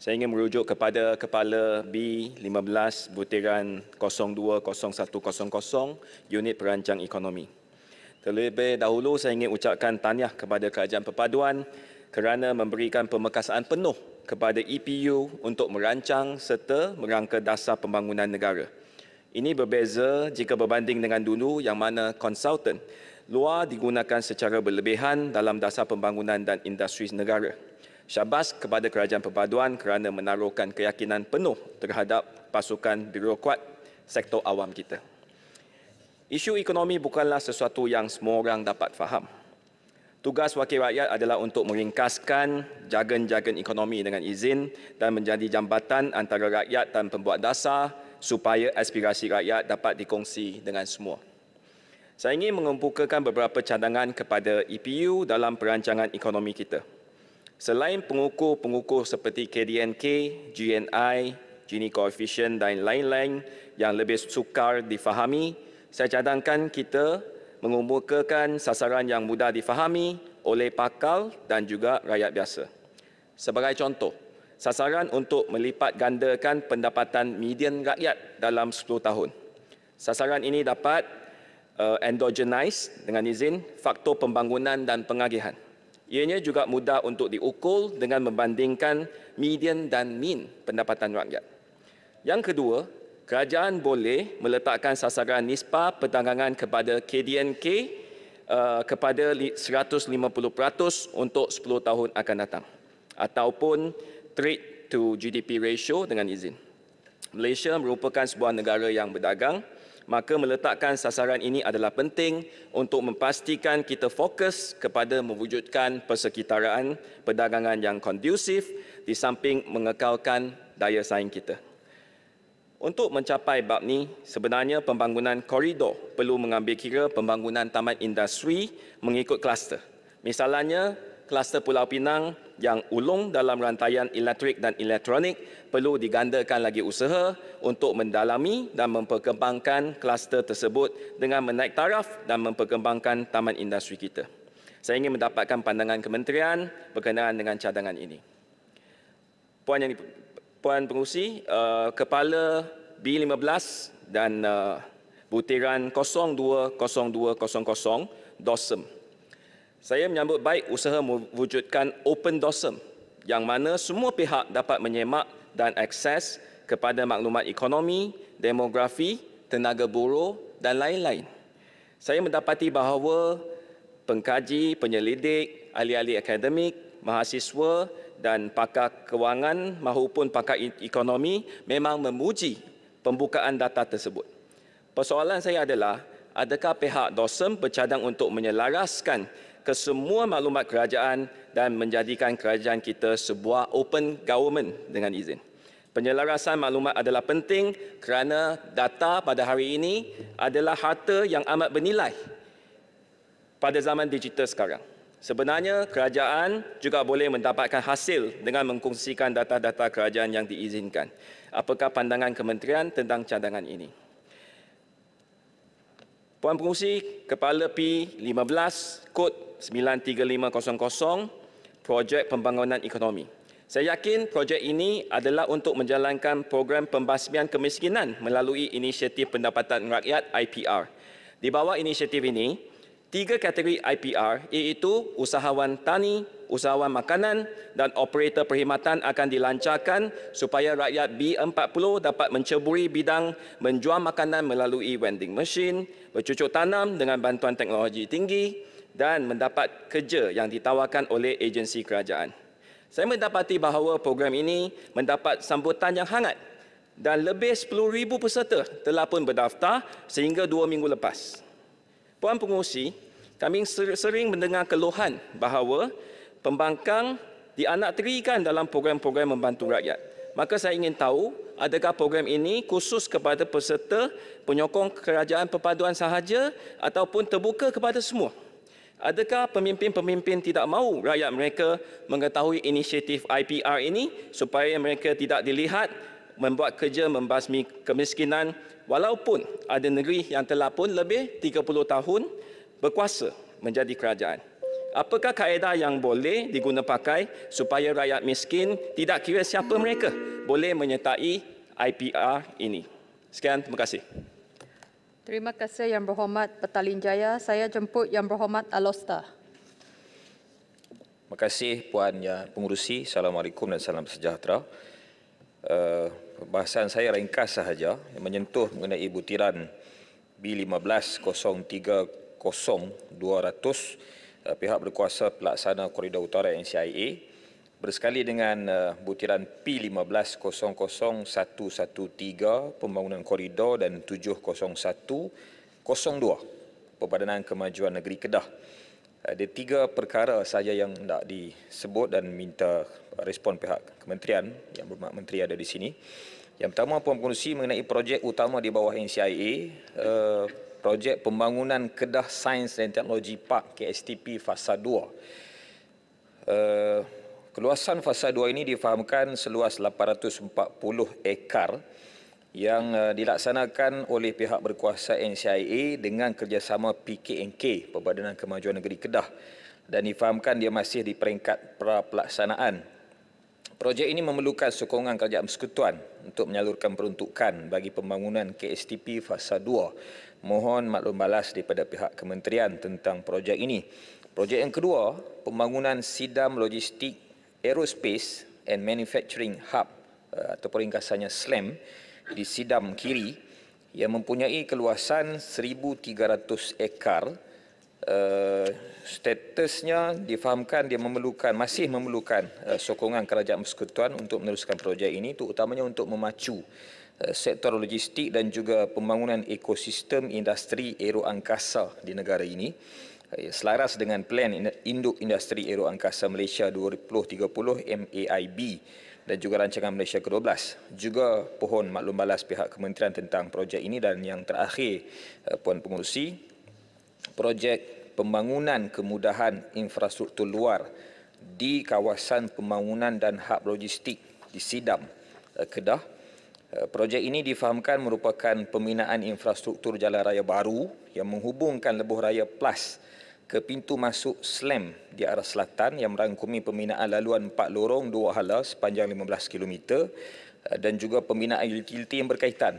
Saya ingin merujuk kepada Kepala B15 Butiran 020100 Unit Perancang Ekonomi. Terlebih dahulu saya ingin ucapkan tahniah kepada Kerajaan Perpaduan kerana memberikan pemekasaan penuh kepada EPU untuk merancang serta merangka dasar pembangunan negara. Ini berbeza jika berbanding dengan dulu yang mana konsultan luar digunakan secara berlebihan dalam dasar pembangunan dan industri negara. Syabas kepada Kerajaan Perpaduan kerana menaruhkan keyakinan penuh terhadap pasukan birokrat sektor awam kita. Isu ekonomi bukanlah sesuatu yang semua orang dapat faham. Tugas wakil rakyat adalah untuk meringkaskan jargon-jargon ekonomi dengan izin dan menjadi jambatan antara rakyat dan pembuat dasar supaya aspirasi rakyat dapat dikongsi dengan semua. Saya ingin mengemukakan beberapa cadangan kepada EPU dalam perancangan ekonomi kita. Selain pengukur-pengukur seperti KDNK, GNI, Gini Coefficient dan lain-lain yang lebih sukar difahami, saya cadangkan kita mengemukakan sasaran yang mudah difahami oleh pakar dan juga rakyat biasa. Sebagai contoh, sasaran untuk melipat gandakan pendapatan median rakyat dalam 10 tahun. Sasaran ini dapat endogenize dengan izin faktor pembangunan dan pengagihan. Ianya juga mudah untuk diukur dengan membandingkan median dan mean pendapatan rakyat. Yang kedua, kerajaan boleh meletakkan sasaran nisbah perdagangan kepada KDNK kepada 150% untuk 10 tahun akan datang ataupun trade to GDP ratio dengan izin. Malaysia merupakan sebuah negara yang berdagang, maka meletakkan sasaran ini adalah penting untuk memastikan kita fokus kepada mewujudkan persekitaraan perdagangan yang kondusif di samping mengekalkan daya saing kita. Untuk mencapai bab ini, sebenarnya pembangunan koridor perlu mengambil kira pembangunan taman industri mengikut kluster. Misalnya, kluster Pulau Pinang yang ulung dalam rantaian elektrik dan elektronik perlu digandakan lagi usaha untuk mendalami dan memperkembangkan kluster tersebut dengan menaik taraf dan memperkembangkan taman industri kita. Saya ingin mendapatkan pandangan kementerian berkenaan dengan cadangan ini. Puan Pengerusi, Kepala B15 dan Butiran 020200 DOSM. Saya menyambut baik usaha mewujudkan Open DOSM yang mana semua pihak dapat menyemak dan akses kepada maklumat ekonomi, demografi, tenaga buruh dan lain-lain. Saya mendapati bahawa pengkaji, penyelidik, ahli-ahli akademik, mahasiswa dan pakar kewangan maupun pakar ekonomi memang memuji pembukaan data tersebut. Persoalan saya adalah, adakah pihak DOSM bercadang untuk menyelaraskan kesemua maklumat kerajaan dan menjadikan kerajaan kita sebuah open government dengan izin. Penyelarasan maklumat adalah penting kerana data pada hari ini adalah harta yang amat bernilai pada zaman digital sekarang. Sebenarnya kerajaan juga boleh mendapatkan hasil dengan mengkongsikan data-data kerajaan yang diizinkan. Apakah pandangan kementerian tentang cadangan ini? Puan Pengerusi, Kepala P15, kod 93500, Projek Pembangunan Ekonomi. Saya yakin projek ini adalah untuk menjalankan program pembasmian kemiskinan melalui inisiatif pendapatan rakyat IPR. Di bawah inisiatif ini, 3 kategori IPR iaitu usahawan tani, usahawan makanan dan operator perkhidmatan akan dilancarkan supaya rakyat B40 dapat menceburi bidang menjual makanan melalui vending machine, bercucuk tanam dengan bantuan teknologi tinggi dan mendapat kerja yang ditawarkan oleh agensi kerajaan. Saya mendapati bahawa program ini mendapat sambutan yang hangat dan lebih 10,000 peserta telah pun berdaftar sehingga 2 minggu lepas. Puan Pengerusi, kami sering mendengar keluhan bahawa pembangkang dianakterikan dalam program-program membantu rakyat. Maka saya ingin tahu, adakah program ini khusus kepada peserta penyokong Kerajaan Perpaduan sahaja ataupun terbuka kepada semua? Adakah pemimpin-pemimpin tidak mahu rakyat mereka mengetahui inisiatif IPR ini supaya mereka tidak dilihat membuat kerja membasmi kemiskinan walaupun ada negeri yang telah pun lebih 30 tahun berkuasa menjadi kerajaan? Apakah kaedah yang boleh diguna pakai supaya rakyat miskin, tidak kira siapa mereka, boleh menyertai IPR ini? Sekian, terima kasih. Terima kasih Yang Berhormat Petaling Jaya. Saya jemput Yang Berhormat Alostar. Terima kasih Puan Pengerusi. Assalamualaikum dan salam sejahtera. Bahasan saya ringkas sahaja yang menyentuh mengenai butiran B15-030-200 pihak berkuasa pelaksana Koridor Utara NCIA bersekali dengan butiran P15-00113 pembangunan koridor dan 70102 Perbadanan Kemajuan Negeri Kedah. Ada 3 perkara saja yang nak disebut dan minta respon pihak kementerian, yang berhormat menteri ada di sini. Yang pertama, Puan Pengerusi, mengenai projek utama di bawah NCIA, projek pembangunan Kedah Sains dan Teknologi Park KSTP Fasa 2. Keluasan Fasa 2 ini difahamkan seluas 840 ekar yang dilaksanakan oleh pihak berkuasa NCIA dengan kerjasama PKNK, Perbadanan Kemajuan Negeri Kedah, dan difahamkan dia masih di peringkat pra-pelaksanaan. Projek ini memerlukan sokongan Kerajaan Persekutuan untuk menyalurkan peruntukan bagi pembangunan KSTP Fasa 2. Mohon maklum balas daripada pihak kementerian tentang projek ini. Projek yang kedua, pembangunan Sidam Logistik Aerospace and Manufacturing Hub atau ringkasannya SLAM di Sidam Kiri yang mempunyai keluasan 1,300 ekar. Statusnya difahamkan dia masih memerlukan sokongan Kerajaan Persekutuan untuk meneruskan projek ini, terutamanya untuk memacu sektor logistik dan juga pembangunan ekosistem industri aeroangkasa di negara ini selaras dengan Plan Induk Industri Aeroangkasa Malaysia 2030 MAIB dan juga rancangan Malaysia ke-12. Juga pohon maklum balas pihak kementerian tentang projek ini. Dan yang terakhir, Puan Pengerusi, projek pembangunan kemudahan infrastruktur luar di kawasan pembangunan dan hub logistik di Sidam, Kedah. Projek ini difahamkan merupakan pembinaan infrastruktur jalan raya baru yang menghubungkan Lebuh Raya Plus ke pintu masuk SLAM di arah selatan yang merangkumi pembinaan laluan 4 lorong 2 hala sepanjang 15 km dan juga pembinaan utiliti yang berkaitan.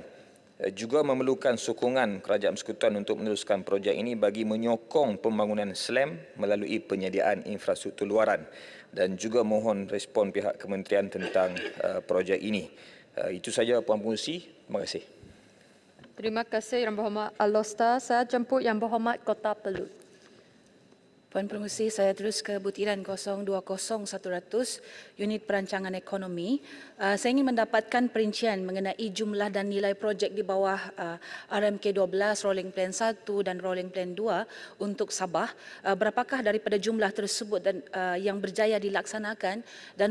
Juga memerlukan sokongan Kerajaan Persekutuan untuk meneruskan projek ini bagi menyokong pembangunan SLAM melalui penyediaan infrastruktur luaran, dan juga mohon respon pihak kementerian tentang projek ini. Itu saja Puan Pengerusi. Terima kasih. Terima kasih Yang Berhormat Alostar. Saya jemput Yang Berhormat Kota Perlut. Puan Pengerusi, saya terus ke butiran 020100 unit perancangan ekonomi. Saya ingin mendapatkan perincian mengenai jumlah dan nilai projek di bawah RMK 12, Rolling Plan 1 dan Rolling Plan 2 untuk Sabah. Berapakah daripada jumlah tersebut dan yang berjaya dilaksanakan dan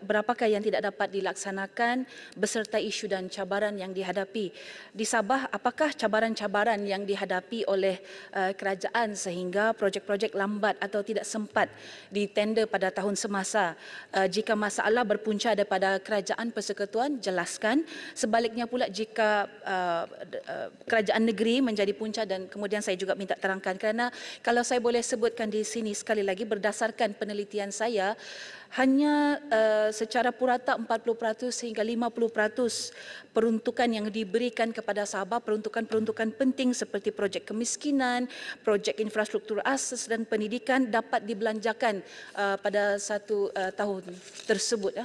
berapakah yang tidak dapat dilaksanakan beserta isu dan cabaran yang dihadapi. Di Sabah, apakah cabaran-cabaran yang dihadapi oleh kerajaan sehingga projek-projek lambat atau tidak sempat ditender pada tahun semasa? Jika masalah berpunca daripada kerajaan persekutuan, jelaskan. Sebaliknya pula, jika kerajaan negeri menjadi punca, dan kemudian saya juga minta terangkan, kerana kalau saya boleh sebutkan di sini sekali lagi, berdasarkan penelitian saya, hanya secara purata 40% hingga 50% peruntukan yang diberikan kepada Sabah, peruntukan-peruntukan penting seperti projek kemiskinan, projek infrastruktur asas dan pendidikan dapat dibelanjakan pada satu tahun tersebut.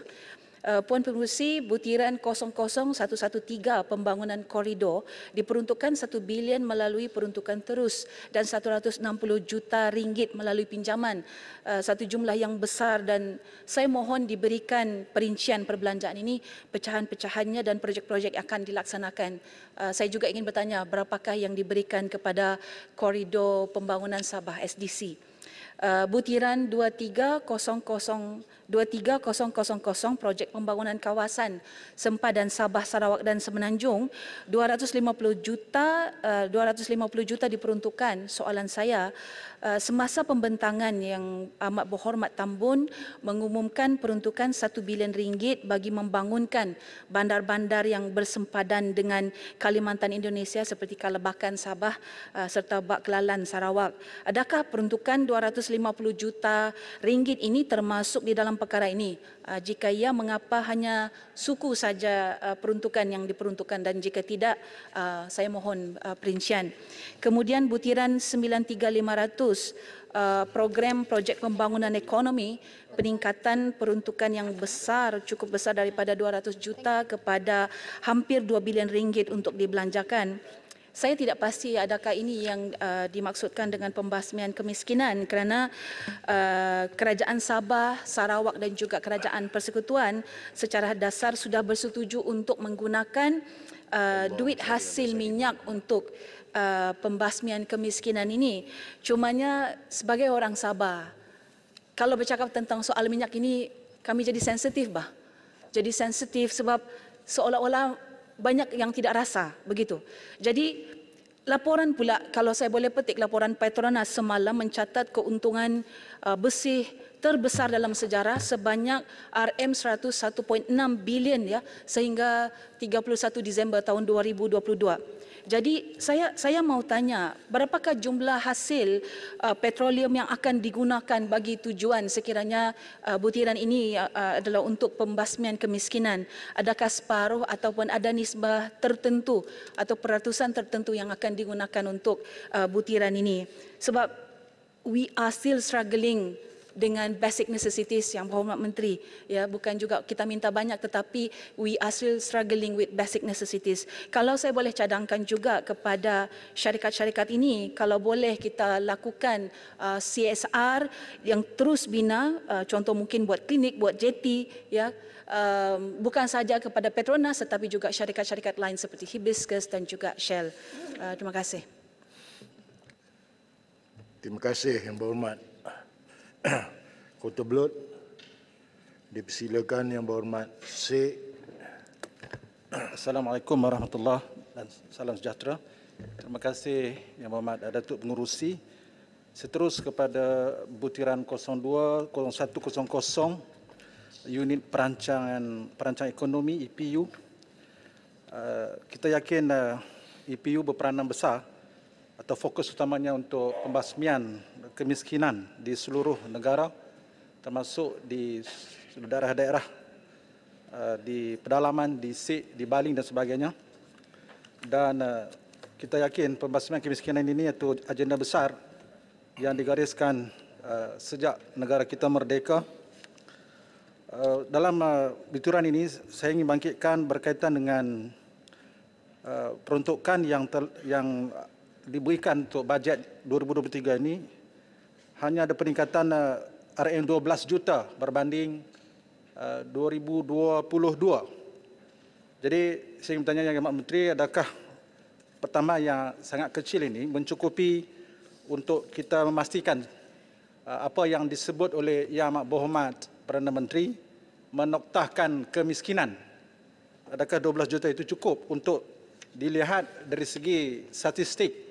Puan Pengerusi, butiran 00113 pembangunan koridor diperuntukkan 1 bilion melalui peruntukan terus dan 160 juta ringgit melalui pinjaman. Satu jumlah yang besar, dan saya mohon diberikan perincian perbelanjaan ini, pecahan-pecahannya dan projek-projek yang akan dilaksanakan. Saya juga ingin bertanya, berapakah yang diberikan kepada koridor pembangunan Sabah SDC. Butiran 2300 23000 projek pembangunan kawasan sempadan Sabah, Sarawak dan Semenanjung, 250 juta diperuntukkan. Soalan saya, semasa pembentangan yang amat berhormat Tambun mengumumkan peruntukan 1 bilion ringgit bagi membangunkan bandar-bandar yang bersempadan dengan Kalimantan Indonesia seperti Kalabakan Sabah serta Bak Kelalan Sarawak. Adakah peruntukan 250 juta ringgit ini termasuk di dalam perkara ini? Jika ya, mengapa hanya suku saja peruntukan yang diperuntukkan, dan jika tidak, saya mohon perincian. Kemudian butiran 93500 program projek pembangunan ekonomi, peningkatan peruntukan yang besar, cukup besar daripada 200 juta kepada hampir 2 bilion ringgit untuk dibelanjakan. Saya tidak pasti adakah ini yang dimaksudkan dengan pembasmian kemiskinan, kerana Kerajaan Sabah, Sarawak dan juga Kerajaan Persekutuan secara dasar sudah bersetuju untuk menggunakan duit hasil minyak untuk pembasmian kemiskinan ini. Cumanya sebagai orang Sabah, kalau bercakap tentang soal minyak ini, kami jadi sensitif bah. Jadi sensitif sebab seolah-olah banyak yang tidak rasa begitu. Jadi laporan pula, kalau saya boleh petik laporan Petronas semalam mencatat keuntungan bersih terbesar dalam sejarah sebanyak RM101.6 bilion ya sehingga 31 Disember tahun 2022. Jadi saya mau tanya, berapakah jumlah hasil petroleum yang akan digunakan bagi tujuan sekiranya butiran ini adalah untuk pembasmian kemiskinan? Adakah separuh ataupun ada nisbah tertentu atau peratusan tertentu yang akan digunakan untuk butiran ini? Sebab we are still struggling dengan basic necessities yang Berhormat Menteri, ya, bukan juga kita minta banyak tetapi we are still struggling with basic necessities. Kalau saya boleh cadangkan juga kepada syarikat-syarikat ini, kalau boleh kita lakukan CSR yang terus bina, contoh mungkin buat klinik, buat JT, ya, bukan saja kepada Petronas tetapi juga syarikat-syarikat lain seperti Hibiscus dan juga Shell. Terima kasih. Terima kasih Yang Berhormat Kota Belud. Dipersilakan Yang Berhormat Sheikh. Assalamualaikum warahmatullahi dan salam sejahtera. Terima kasih Yang Berhormat Datuk Pengurusi. Seterus kepada butiran 02 0100 unit perancang ekonomi EPU. Kita yakin EPU berperanan besar atau fokus utamanya untuk pembasmian kemiskinan di seluruh negara, termasuk di daerah-daerah di pedalaman, di Sik, di Baling dan sebagainya. Dan kita yakin pembasmian kemiskinan ini itu agenda besar yang digariskan sejak negara kita merdeka. Dalam butiran ini saya ingin bangkitkan berkaitan dengan peruntukan yang diberikan untuk bajet 2023 ini hanya ada peningkatan RM12 juta berbanding 2022. Jadi saya ingin bertanya Yang Amat Menteri, adakah pertama yang sangat kecil ini mencukupi untuk kita memastikan apa yang disebut oleh Yang Amat Berhormat Perdana Menteri menoktahkan kemiskinan? Adakah 12 juta itu cukup untuk dilihat dari segi statistik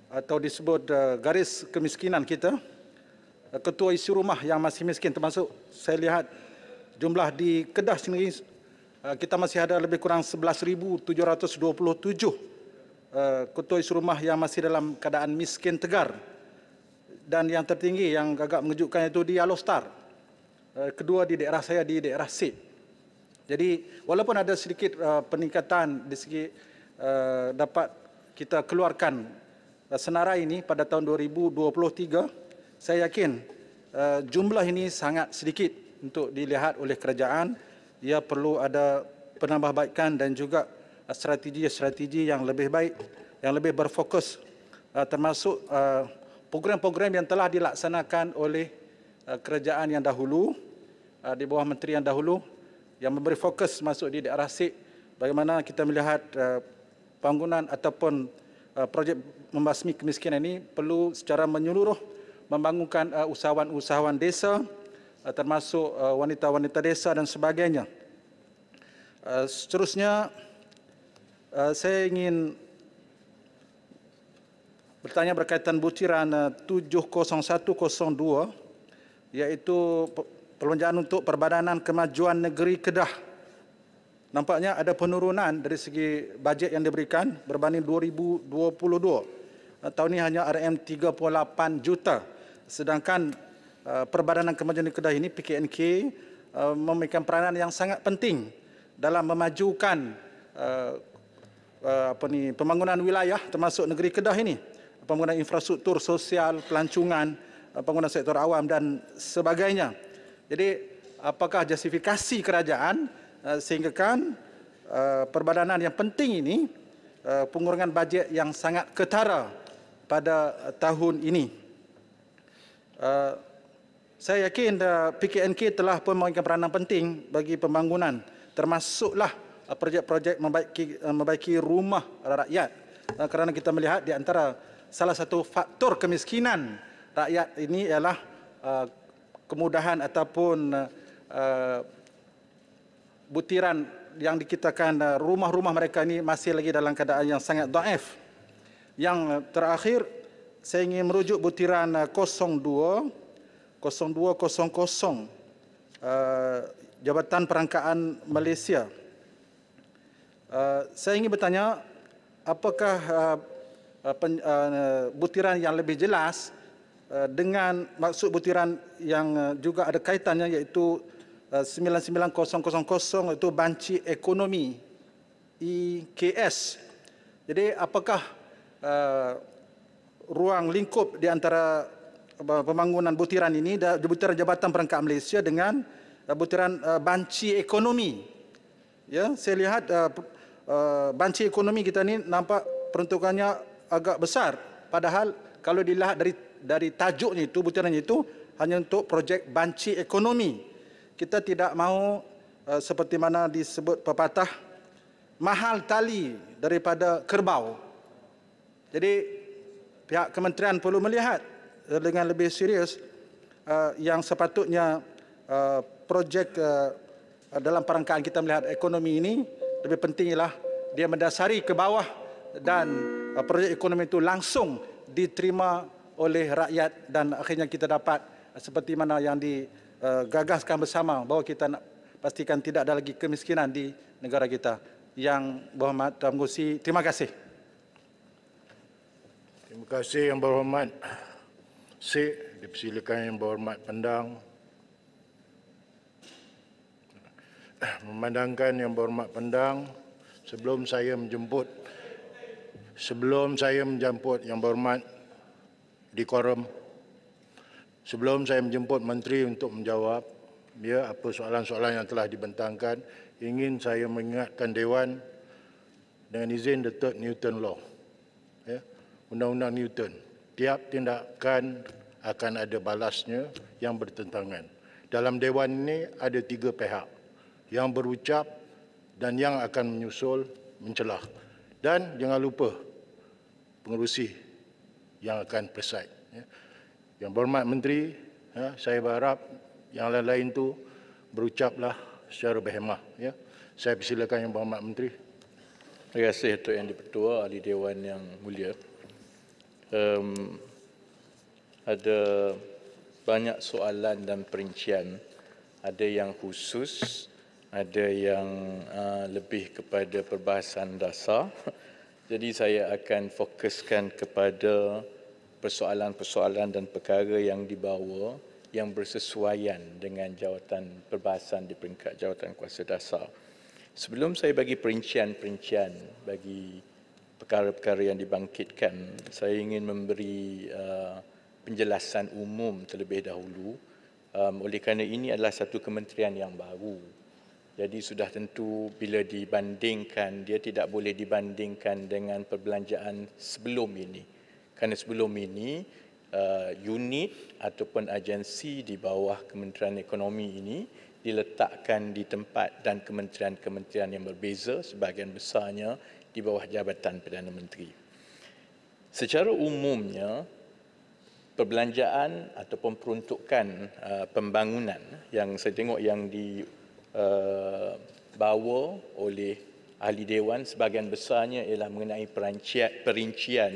atau disebut garis kemiskinan kita? Ketua isi rumah yang masih miskin, termasuk saya lihat jumlah di Kedah sendiri, kita masih ada lebih kurang 11,727 ketua isi rumah yang masih dalam keadaan miskin tegar. Dan yang tertinggi yang agak mengejutkan itu di Alostar. Kedua di daerah saya di daerah Sik. Jadi walaupun ada sedikit peningkatan di segi dapat kita keluarkan senarai ini pada tahun 2023, saya yakin jumlah ini sangat sedikit untuk dilihat oleh kerajaan. Ia perlu ada penambahbaikan dan juga strategi-strategi yang lebih baik, yang lebih berfokus, termasuk program-program yang telah dilaksanakan oleh kerajaan yang dahulu, di bawah menteri yang dahulu, yang memberi fokus masuk di daerah Sik. Bagaimana kita melihat bangunan ataupun projek membasmi kemiskinan ini perlu secara menyeluruh membangunkan usahawan-usahawan desa, termasuk wanita-wanita desa dan sebagainya. Seterusnya, saya ingin bertanya berkaitan butiran 70102, iaitu perbelanjaan untuk Perbadanan Kemajuan Negeri Kedah. Nampaknya ada penurunan dari segi bajet yang diberikan berbanding 2022. Tahun ini hanya RM38 juta. Sedangkan Perbadanan Kemajuan Negeri Kedah ini, PKNK, memberikan peranan yang sangat penting dalam memajukan pembangunan wilayah termasuk negeri Kedah ini. Pembangunan infrastruktur sosial, pelancongan, pembangunan sektor awam dan sebagainya. Jadi, apakah justifikasi kerajaan sehinggakan perbadanan yang penting ini pengurangan bajet yang sangat ketara pada tahun ini? Saya yakin PKNK telah pun memainkan peranan penting bagi pembangunan, termasuklah projek-projek membaiki rumah rakyat, kerana kita melihat di antara salah satu faktor kemiskinan rakyat ini ialah kemudahan ataupun butiran yang dikitakan rumah-rumah mereka ini masih lagi dalam keadaan yang sangat dhaif. Yang terakhir, saya ingin merujuk butiran 0200 Jabatan Perangkaan Malaysia. Saya ingin bertanya, apakah butiran yang lebih jelas dengan maksud butiran yang juga ada kaitannya, iaitu 99000 itu banci ekonomi EKS. Jadi apakah ruang lingkup di antara pembangunan butiran ini, butiran Jabatan Perangkaan Malaysia dengan butiran banci ekonomi? Ya, saya lihat banci ekonomi kita ni nampak peruntukannya agak besar, padahal kalau dilihat dari tajuknya itu, butirannya itu hanya untuk projek banci ekonomi. Kita tidak mahu seperti mana disebut pepatah, mahal tali daripada kerbau. Jadi pihak kementerian perlu melihat dengan lebih serius yang sepatutnya projek dalam perangkaan kita melihat ekonomi ini lebih penting ialah dia mendasari ke bawah dan projek ekonomi itu langsung diterima oleh rakyat dan akhirnya kita dapat seperti mana yang digagaskan bersama bahawa kita nak pastikan tidak ada lagi kemiskinan di negara kita. Yang berhormat Tuan Pengerusi, terima kasih. Terima kasih Yang Berhormat Sik, dipersilakan Yang Berhormat Pendang. Memandangkan Yang Berhormat Pendang, sebelum saya menjemput Yang Berhormat di quorum, sebelum saya menjemput Menteri untuk menjawab apa soalan-soalan yang telah dibentangkan, ingin saya mengingatkan Dewan dengan izin the Third Newton Law, Undang-Undang Newton. Tiap tindakan akan ada balasnya yang bertentangan. Dalam Dewan ini ada 3 pihak yang berucap dan yang akan menyusul mencelah. Dan jangan lupa pengerusi yang akan preside. Yang Berhormat Menteri, saya berharap yang lain-lain itu berucaplah secara berhemah. Saya persilakan Yang Berhormat Menteri. Terima kasih Datuk Yang di-Pertua, Ahli Dewan yang mulia. Ada banyak soalan dan perincian. Ada yang khusus, ada yang lebih kepada perbahasan dasar. Jadi saya akan fokuskan kepada persoalan-persoalan dan perkara yang dibawa yang bersesuaian dengan jawatan perbahasan di peringkat jawatan kuasa dasar. Sebelum saya bagi perincian-perincian bagi perkara-perkara yang dibangkitkan, saya ingin memberi penjelasan umum terlebih dahulu. Oleh kerana ini adalah satu kementerian yang baru. Jadi sudah tentu bila dibandingkan, dia tidak boleh dibandingkan dengan perbelanjaan sebelum ini. Kerana sebelum ini, unit ataupun agensi di bawah Kementerian Ekonomi ini diletakkan di tempat dan kementerian-kementerian yang berbeza, sebahagian besarnya di bawah Jabatan Perdana Menteri. Secara umumnya, perbelanjaan ataupun peruntukan pembangunan yang saya tengok yang dibawa oleh ahli Dewan sebahagian besarnya ialah mengenai perincian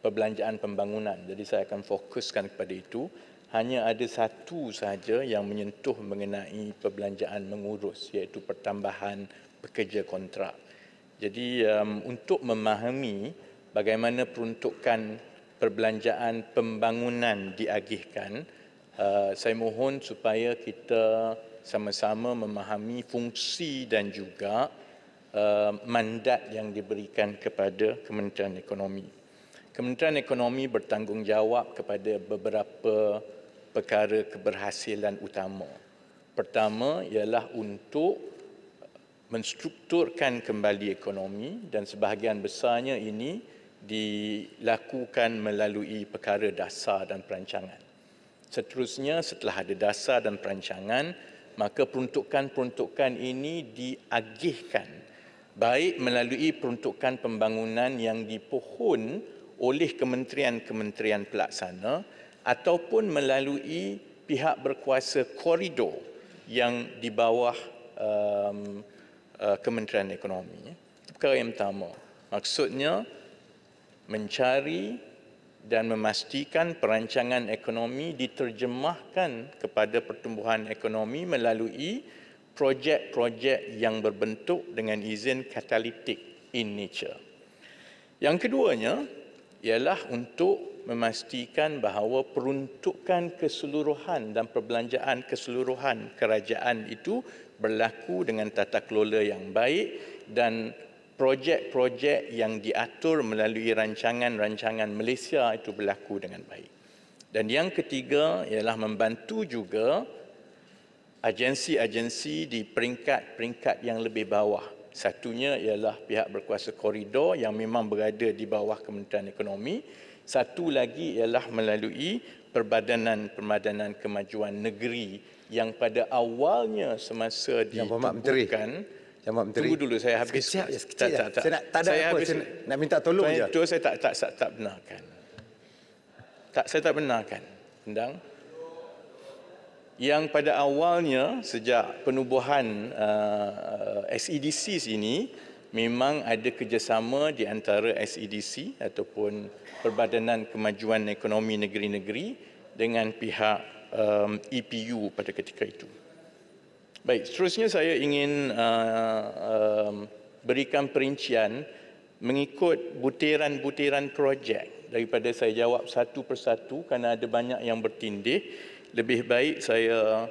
perbelanjaan pembangunan. Jadi saya akan fokuskan kepada itu. Hanya ada satu sahaja yang menyentuh mengenai perbelanjaan mengurus, iaitu pertambahan pekerja kontrak. Jadi untuk memahami bagaimana peruntukan perbelanjaan pembangunan diagihkan, saya mohon supaya kita sama-sama memahami fungsi dan juga mandat yang diberikan kepada Kementerian Ekonomi. Kementerian Ekonomi bertanggungjawab kepada beberapa perkara keberhasilan utama. Pertama ialah untuk menstrukturkan kembali ekonomi dan sebahagian besarnya ini dilakukan melalui perkara dasar dan perancangan. Seterusnya setelah ada dasar dan perancangan, maka peruntukan-peruntukan ini diagihkan baik melalui peruntukan pembangunan yang dipohon oleh kementerian-kementerian pelaksana ataupun melalui pihak berkuasa koridor yang di bawah Kementerian Ekonomi. Perkara yang pertama, maksudnya mencari dan memastikan perancangan ekonomi diterjemahkan kepada pertumbuhan ekonomi melalui projek-projek yang berbentuk dengan izin katalitik in nature. Yang keduanya ialah untuk memastikan bahawa peruntukan keseluruhan dan perbelanjaan keseluruhan kerajaan itu berlaku dengan tata kelola yang baik dan projek-projek yang diatur melalui rancangan-rancangan Malaysia itu berlaku dengan baik. Dan yang ketiga ialah membantu juga agensi-agensi di peringkat-peringkat yang lebih bawah. Satunya ialah pihak berkuasa koridor yang memang berada di bawah Kementerian Ekonomi. Satu lagi ialah melalui Perbadanan Kemajuan Negeri yang pada awalnya semasa ditubuhkan. Yang Menteri. Tunggu dulu saya habis. Sekejap. Saya nak minta tolong je. Itu saya tak benarkan. Saya tak benarkan. Pendang. Yang pada awalnya sejak penubuhan SEDC sini memang ada kerjasama di antara SEDC ataupun Perbadanan Kemajuan Ekonomi Negeri-Negeri dengan pihak EPU pada ketika itu. Baik, seterusnya saya ingin berikan perincian mengikut butiran-butiran projek. Daripada saya jawab satu persatu kerana ada banyak yang bertindih, lebih baik saya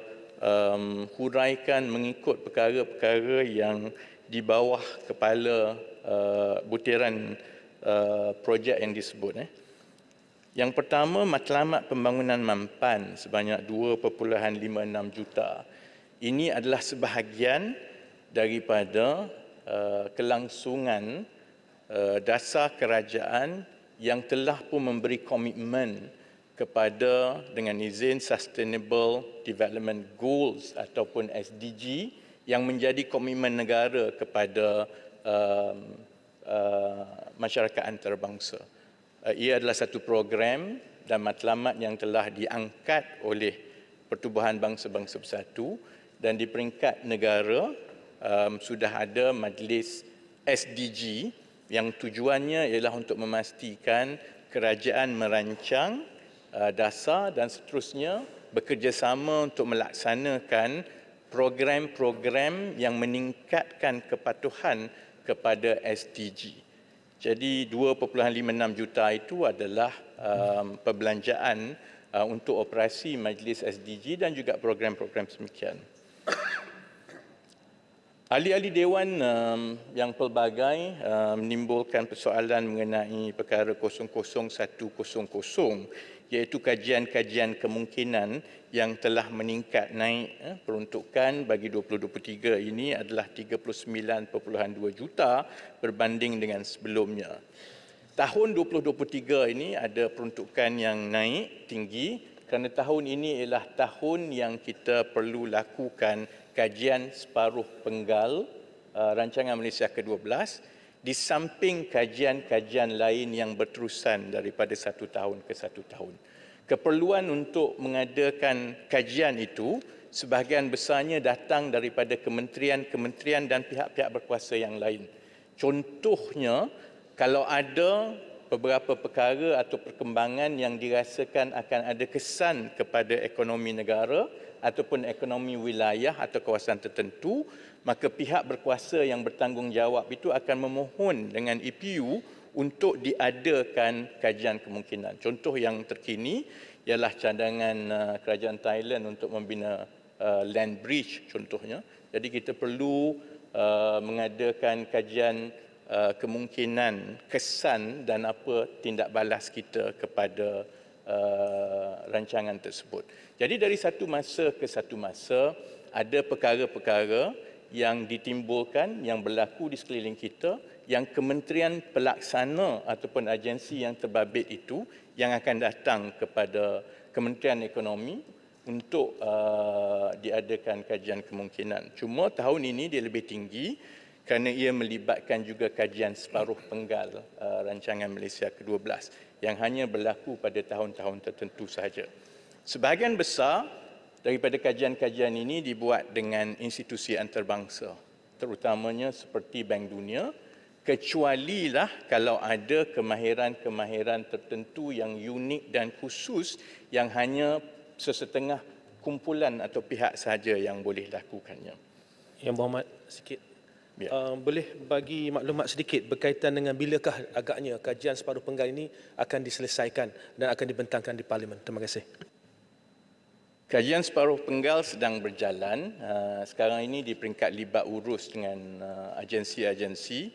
huraikan mengikut perkara-perkara yang di bawah kepala butiran projek yang disebut. Yang pertama, matlamat pembangunan Mampan sebanyak 2.56 juta. Ini adalah sebahagian daripada kelangsungan dasar kerajaan yang telah pun memberi komitmen kepada dengan izin Sustainable Development Goals ataupun SDG yang menjadi komitmen negara kepada masyarakat antarabangsa. Ia adalah satu program dan matlamat yang telah diangkat oleh Pertubuhan Bangsa-Bangsa Bersatu dan di peringkat negara sudah ada majlis SDG yang tujuannya ialah untuk memastikan kerajaan merancang dasar dan seterusnya bekerjasama untuk melaksanakan program-program yang meningkatkan kepatuhan kepada SDG. Jadi 2.56 juta itu adalah perbelanjaan untuk operasi majlis SDG dan juga program-program semikian. Ahli-ahli Dewan yang pelbagai menimbulkan persoalan mengenai perkara 00100 iaitu kajian-kajian kemungkinan yang telah meningkat naik peruntukan bagi 2023 ini adalah 39.2 juta berbanding dengan sebelumnya. Tahun 2023 ini ada peruntukan yang naik tinggi kerana tahun ini ialah tahun yang kita perlu lakukan kajian separuh penggal rancangan Malaysia ke-12 di samping kajian-kajian lain yang berterusan daripada satu tahun ke satu tahun. keperluan untuk mengadakan kajian itu sebahagian besarnya datang daripada kementerian-kementerian dan pihak-pihak berkuasa yang lain. Contohnya, kalau ada beberapa perkara atau perkembangan yang dirasakan akan ada kesan kepada ekonomi negara ataupun ekonomi wilayah atau kawasan tertentu, maka pihak berkuasa yang bertanggungjawab itu akan memohon dengan EPU untuk diadakan kajian kemungkinan. Contoh yang terkini ialah cadangan kerajaan Thailand untuk membina land bridge contohnya. Jadi kita perlu mengadakan kajian kemungkinan kesan dan apa tindak balas kita kepada rancangan tersebut. Jadi dari satu masa ke satu masa ada perkara-perkara yang ditimbulkan, yang berlaku di sekeliling kita, yang kementerian pelaksana ataupun agensi yang terbabit itu yang akan datang kepada Kementerian Ekonomi untuk diadakan kajian kemungkinan. Cuma tahun ini dia lebih tinggi kerana ia melibatkan juga kajian separuh penggal rancangan Malaysia ke-12 yang hanya berlaku pada tahun-tahun tertentu sahaja. Sebahagian besar daripada kajian-kajian ini dibuat dengan institusi antarabangsa, terutamanya seperti Bank Dunia, kecualilah kalau ada kemahiran-kemahiran tertentu yang unik dan khusus yang hanya sesetengah kumpulan atau pihak sahaja yang boleh lakukannya. Yang Berhormat, sikit. Boleh bagi maklumat sedikit berkaitan dengan bilakah agaknya kajian separuh penggal ini akan diselesaikan dan akan dibentangkan di Parlimen? Terima kasih. Kajian separuh penggal sedang berjalan. Sekarang ini di peringkat libat urus dengan agensi-agensi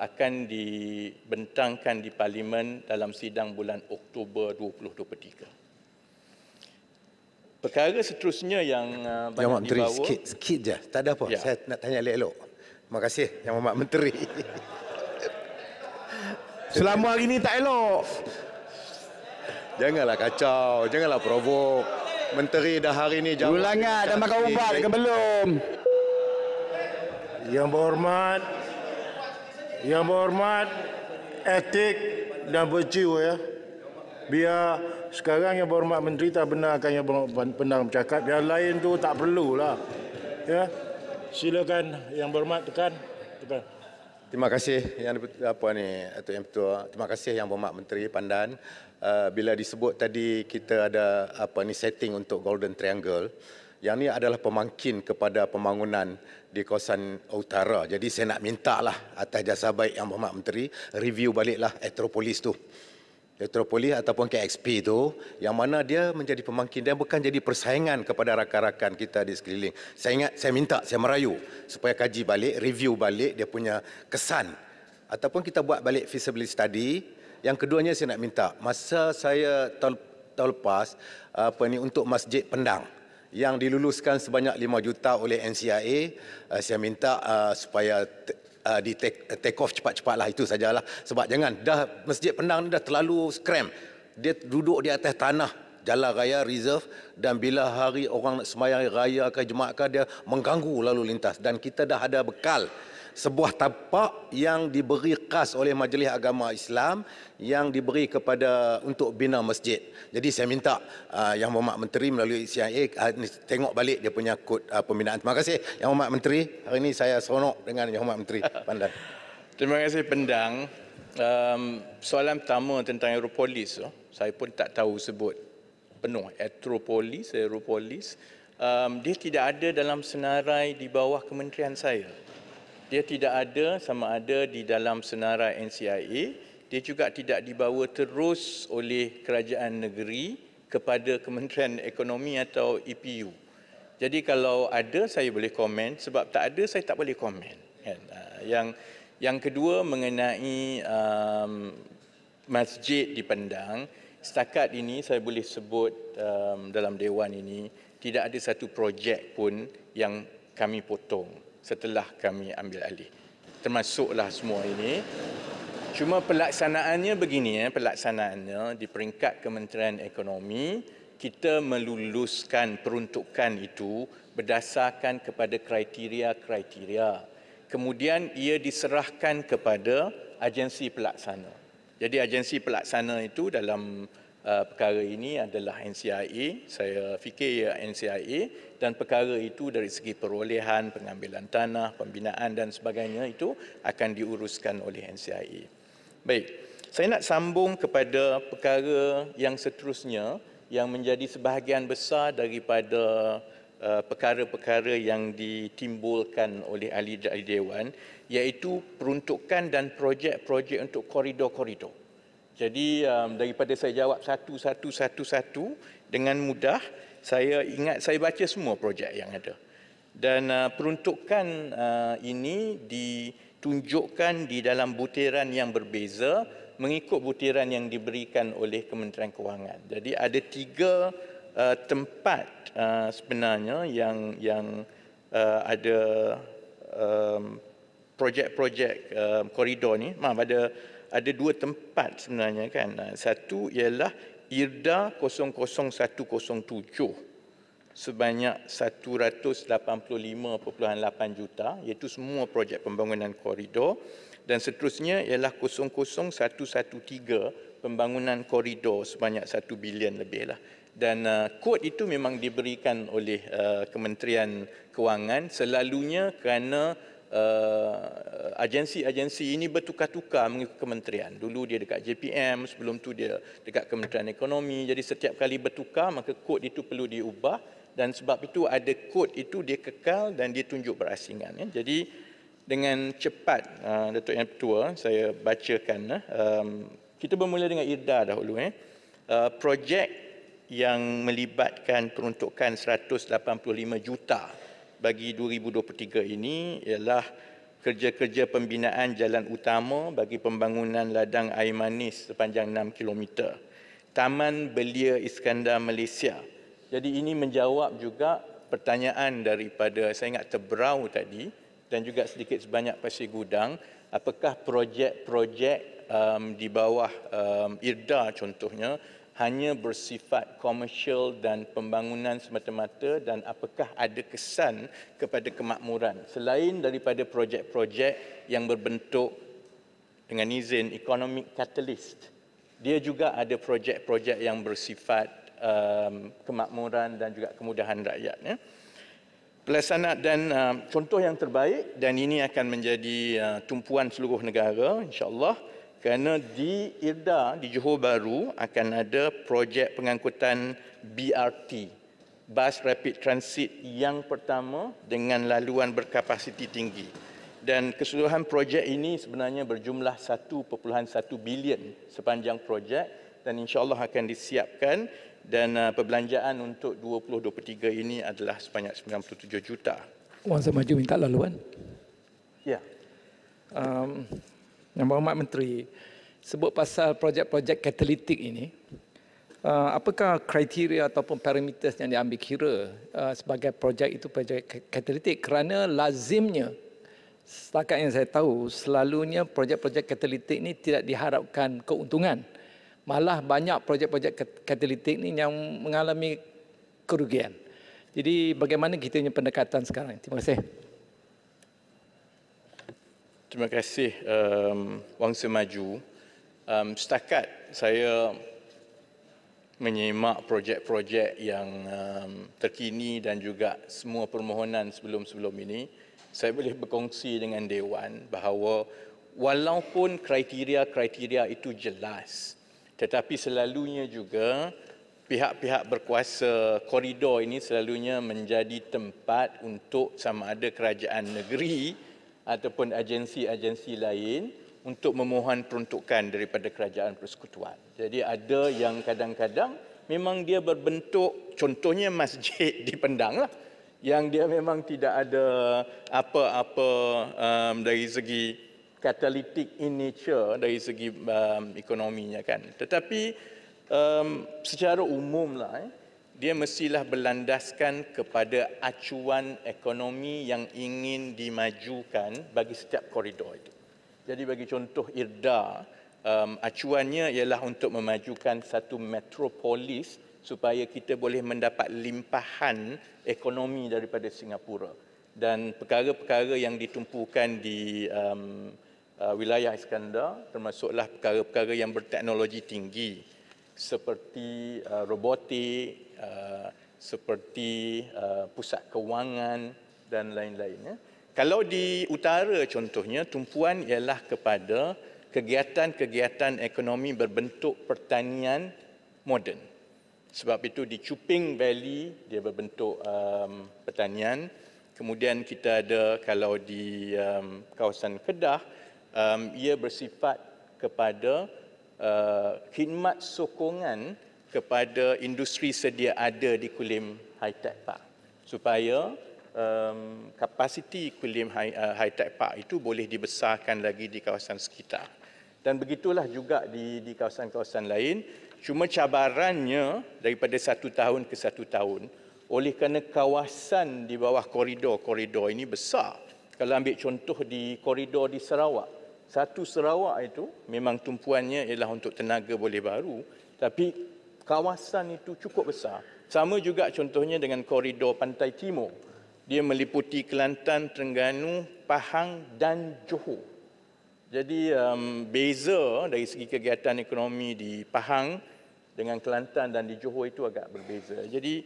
akan dibentangkan di Parlimen dalam sidang bulan Oktober 2023. Perkara seterusnya yang banyak Menteri, dibawa... sikit je. Tak ada apa. Ya. Saya nak tanya elok-elok. Terima kasih Yang Berhormat Menteri. Selama hari ini tak elok. Janganlah kacau. Janganlah provok. Menteri dah hari ini jawab. Ulangan, dah makan ubat ke belum? Yang berhormat, etik dan berjiwa ya. Biar sekarang Yang Berhormat Menteri tak benarkan Yang Berhormat Pendang bercakap. Yang lain tu tak perlulah. Ya. Silakan Yang Berhormat tekan. Terima kasih Yang Ketua. Terima kasih Yang Berhormat Menteri Pandan. Bila disebut tadi kita ada setting untuk Golden Triangle. Yang ni adalah pemangkin kepada pembangunan di kawasan utara. Jadi saya nak minta lah atas jasa baik Yang Berhormat Menteri review baliklah Etropolis tu. Etropolis ataupun KXP tu yang mana dia menjadi pemangkin, dia bukan jadi persaingan kepada rakan-rakan kita di sekeliling. Saya minta, saya merayu supaya kaji balik, review balik dia punya kesan ataupun kita buat balik feasibility study. Yang keduanya saya nak minta, masa saya tahun lepas untuk Masjid Pendang yang diluluskan sebanyak 5 juta oleh NCIA, saya minta supaya di take off cepat-cepatlah, itu sajalah. Sebab jangan dah Masjid Pendang ni dah terlalu skram. Dia duduk di atas tanah jalan raya reserve dan bila hari orang nak sembahyang raya ke jemaah ke dia mengganggu lalu lintas dan kita dah ada bekal sebuah tapak yang diberi khas oleh Majlis Agama Islam yang diberi kepada untuk bina masjid. Jadi saya minta Yang Berhormat Menteri melalui CIA tengok balik dia punya kod pembinaan. Terima kasih Yang Berhormat Menteri. Hari ini saya seronok dengan Yang Berhormat Menteri Pandan. Terima kasih Pendang. Soalan pertama tentang Aeropolis, saya pun tak tahu sebut penuh Aeropolis. Dia tidak ada dalam senarai di bawah kementerian saya. Dia tidak ada sama ada di dalam senarai NCIA. Dia juga tidak dibawa terus oleh kerajaan negeri kepada Kementerian Ekonomi atau EPU. Jadi kalau ada saya boleh komen, sebab tak ada saya tak boleh komen. Yang kedua mengenai masjid di Pendang, setakat ini saya boleh sebut dalam Dewan ini tidak ada satu projek pun yang kami potong setelah kami ambil alih. Termasuklah semua ini. Cuma pelaksanaannya begini, pelaksanaannya di peringkat Kementerian Ekonomi, kita meluluskan peruntukan itu berdasarkan kepada kriteria-kriteria. Kemudian ia diserahkan kepada agensi pelaksana. Jadi agensi pelaksana itu dalam perkara ini adalah NCIA, saya fikir ya NCIA, dan perkara itu dari segi perolehan, pengambilan tanah, pembinaan dan sebagainya itu akan diuruskan oleh NCIA. Baik, saya nak sambung kepada perkara yang seterusnya yang menjadi sebahagian besar daripada perkara-perkara yang ditimbulkan oleh ahli Dewan, iaitu peruntukan dan projek-projek untuk koridor-koridor. Jadi daripada saya jawab satu dengan mudah, saya ingat saya baca semua projek yang ada. Dan peruntukan ini ditunjukkan di dalam butiran yang berbeza mengikut butiran yang diberikan oleh Kementerian Kewangan. Jadi ada 3 tempat sebenarnya yang ada projek-projek koridor ni. Ada 2 tempat sebenarnya kan. Satu ialah IRDA 00107 sebanyak 185.8 juta, iaitu semua projek pembangunan koridor, dan seterusnya ialah 00113 pembangunan koridor sebanyak 1 bilion lebih lah. Dan kod itu memang diberikan oleh Kementerian Kewangan selalunya kerana agensi-agensi ini bertukar-tukar mengikut kementerian. Dulu dia dekat JPM, sebelum tu dia dekat Kementerian Ekonomi. Jadi setiap kali bertukar maka kod itu perlu diubah, dan sebab itu ada kod itu dia kekal dan dia tunjuk berasingan. Jadi dengan cepat Datuk Yang Ketua saya bacakan. Kita bermula dengan IRDA dahulu. Projek yang melibatkan peruntukan 185 juta bagi 2023 ini ialah kerja-kerja pembinaan jalan utama bagi pembangunan ladang air manis sepanjang 6 km. Taman Belia Iskandar Malaysia. Jadi ini menjawab juga pertanyaan daripada saya ingat Tebrau tadi dan juga sedikit sebanyak Pasir Gudang, apakah projek-projek di bawah IRDA contohnya hanya bersifat komersial dan pembangunan semata-mata, dan apakah ada kesan kepada kemakmuran selain daripada projek-projek yang berbentuk dengan izin economic catalyst. Dia juga ada projek-projek yang bersifat kemakmuran dan juga kemudahan rakyat. Pelaksanaan dan contoh yang terbaik, dan ini akan menjadi tumpuan seluruh negara insya-Allah, kerana di IRDA di Johor Bahru akan ada projek pengangkutan BRT, Bus Rapid Transit yang pertama dengan laluan berkapasiti tinggi. Dan keseluruhan projek ini sebenarnya berjumlah 1.1 bilion sepanjang projek, dan insya-Allah akan disiapkan, dan perbelanjaan untuk 2023 ini adalah sebanyak 97 juta. Wan Saya Maju minta laluan. Ya. Yang Berhormat Menteri, sebut pasal projek-projek katalitik ini, apakah kriteria ataupun parameters yang diambil kira sebagai projek itu projek katalitik? Kerana lazimnya, setakat yang saya tahu, selalunya projek-projek katalitik ini tidak diharapkan keuntungan. Malah banyak projek-projek katalitik ini yang mengalami kerugian. Jadi bagaimana kita punya pendekatan sekarang? Terima kasih. Terima kasih Wang Semaju. Setakat saya menyimak projek-projek yang terkini dan juga semua permohonan sebelum-sebelum ini, saya boleh berkongsi dengan Dewan bahawa walaupun kriteria-kriteria itu jelas, tetapi selalunya juga pihak-pihak berkuasa koridor ini selalunya menjadi tempat untuk sama ada kerajaan negeri ataupun agensi-agensi lain untuk memohon peruntukan daripada kerajaan persekutuan. Jadi ada yang kadang-kadang memang dia berbentuk, contohnya masjid di Pendang lah, yang dia memang tidak ada apa-apa dari segi catalytic in nature, dari segi ekonominya kan. Tetapi secara umum lah, dia mestilah berlandaskan kepada acuan ekonomi yang ingin dimajukan bagi setiap koridor itu. Jadi bagi contoh IRDA, acuannya ialah untuk memajukan satu metropolis supaya kita boleh mendapat limpahan ekonomi daripada Singapura. Dan perkara-perkara yang ditumpukan di wilayah Iskandar termasuklah perkara-perkara yang berteknologi tinggi. seperti robotik, seperti pusat kewangan dan lain-lain. Kalau di utara contohnya, tumpuan ialah kepada kegiatan-kegiatan ekonomi berbentuk pertanian moden. Sebab itu di Chuping Valley dia berbentuk pertanian. Kemudian kita ada kalau di kawasan Kedah, ia bersifat kepada khidmat sokongan kepada industri sedia ada di Kulim High-Tech Park supaya kapasiti Kulim High-Tech Park itu boleh dibesarkan lagi di kawasan sekitar. Dan begitulah juga di kawasan-kawasan lain. Cuma cabarannya daripada satu tahun ke satu tahun oleh kerana kawasan di bawah koridor-koridor ini besar. Kalau ambil contoh di koridor di Sarawak, satu Sarawak itu memang tumpuannya ialah untuk tenaga boleh baru, tapi kawasan itu cukup besar. Sama juga contohnya dengan koridor Pantai Timur. Dia meliputi Kelantan, Terengganu, Pahang dan Johor. Jadi beza dari segi kegiatan ekonomi di Pahang dengan Kelantan dan di Johor itu agak berbeza. Jadi